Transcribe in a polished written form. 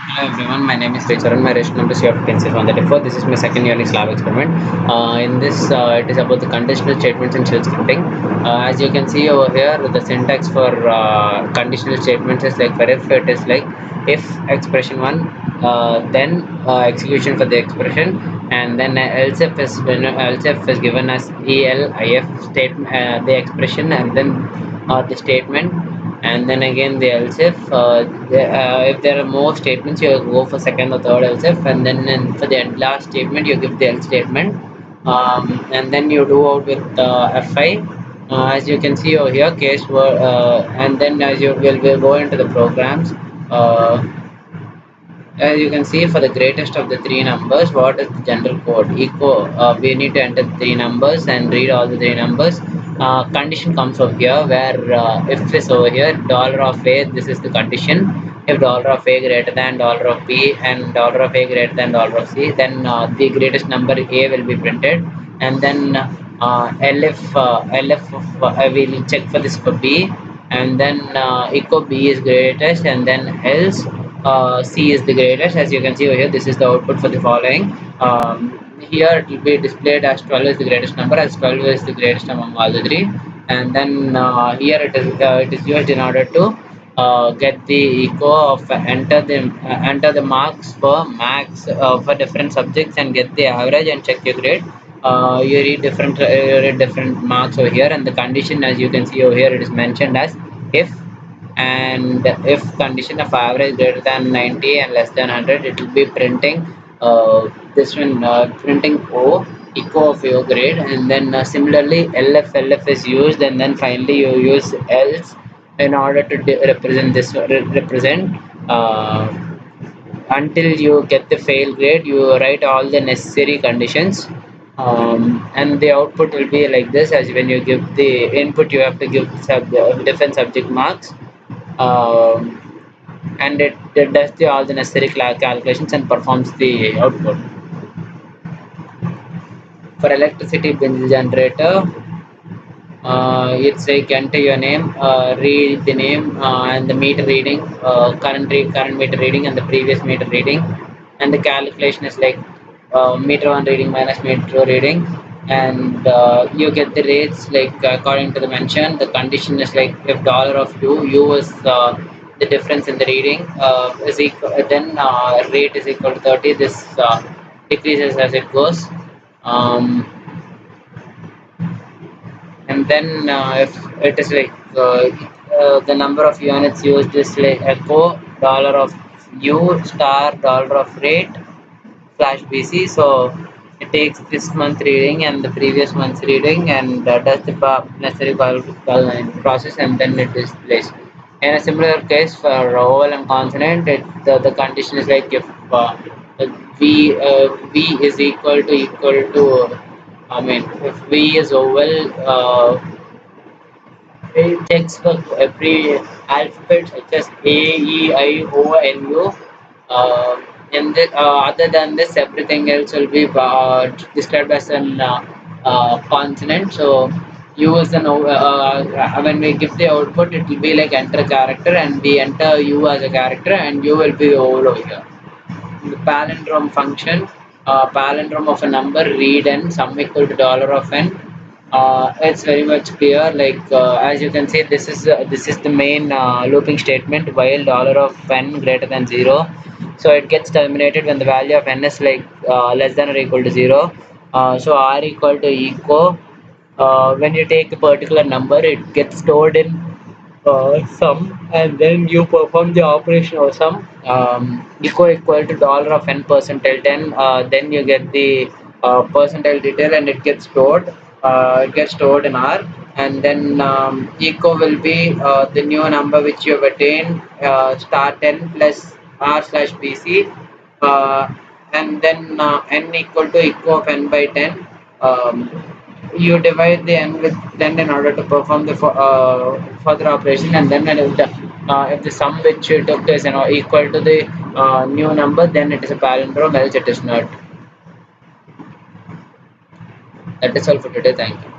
Hello everyone, my name is Charan. My registration number is CF104. This is my second unix lab experiment. In this, it is about the conditional statements in shell scripting. As you can see over here, the syntax for conditional statements is like for if it is like if expression one, then execution for the expression, and then else if is when else if is given as elif statement, the expression, and then the statement, and then again the else if there are more statements you go for second or third else if, and then for the last statement you give the else statement, and then you do out with fi, as you can see over here case word, and then as you will go into the programs. uh, as you can see, for the greatest of the three numbers, what is the general code? Echo. We need to enter the three numbers and read all the three numbers. Condition comes over here, where if is over here, dollar of a. This is the condition. If dollar of a greater than dollar of b and dollar of a greater than dollar of c, then the greatest number a will be printed, and then lf of, I will check for this for b, and then echo b is greatest, and then else C is the greatest. As you can see over here, this is the output for the following. Here it will be displayed as 12 is the greatest number, as 12 is the greatest among all the three. And then here it is used in order to get the echo of enter the marks for max for different subjects and get the average and check your grade. You read different marks over here, and the condition, as you can see over here, it is mentioned as if, and if condition of average greater than 90 and less than 100, it will be printing this one, printing o echo of your grade, and then similarly lf is used, and then finally you use else in order to represent this represent uh, until you get the fail grade. You write all the necessary conditions, and the output will be like this. As when you give the input, you have to give different subject marks, um, and it does all the necessary calculations and performs the output. For electricity bill generator, it's like enter your name, read the name, and the meter reading, current meter reading and the previous meter reading, and the calculation is like meter one reading minus meter two reading, and you get the rates like according to the mention. The condition is like if dollar of u is the difference in the reading, is equal, then rate is equal to 30. This decreases as it goes. Um, and then if it is like the number of units used is like echo dollar of u star dollar of rate slash bc. So it takes this month reading and the previous month's reading, and does the necessary process, and then it displays. In a similar case for vowel and consonant, the condition is like if v is equal to I mean, if V is oval, it checks for every alphabet such as A, E, I, O, N, U. And other than this, everything else will be described as an consonant. So U is an when we give the output, it will be like enter character, and we enter U as a character, and U will be oval over here. The palindrome function, palindrome of a number, read n, sum equal to dollar of n. It's very much clear. Like as you can see, this is the main looping statement while dollar of n greater than 0. So it gets terminated when the value of n is like less than or equal to 0. So r equal to echo. When you take a particular number, it gets stored in sum, and then you perform the operation of sum, equal to dollar of n percentile 10. Then you get the percentile detail, and it gets stored in r, and then echo will be the new number which you have attained, star 10 plus r slash bc, uh, and then n equal to echo of n by 10. You divide the n with 10 in order to perform the further operation, and then if the sum which you took is equal to the new number, then it is a palindrome, else it is not. That is all for today. Thank you.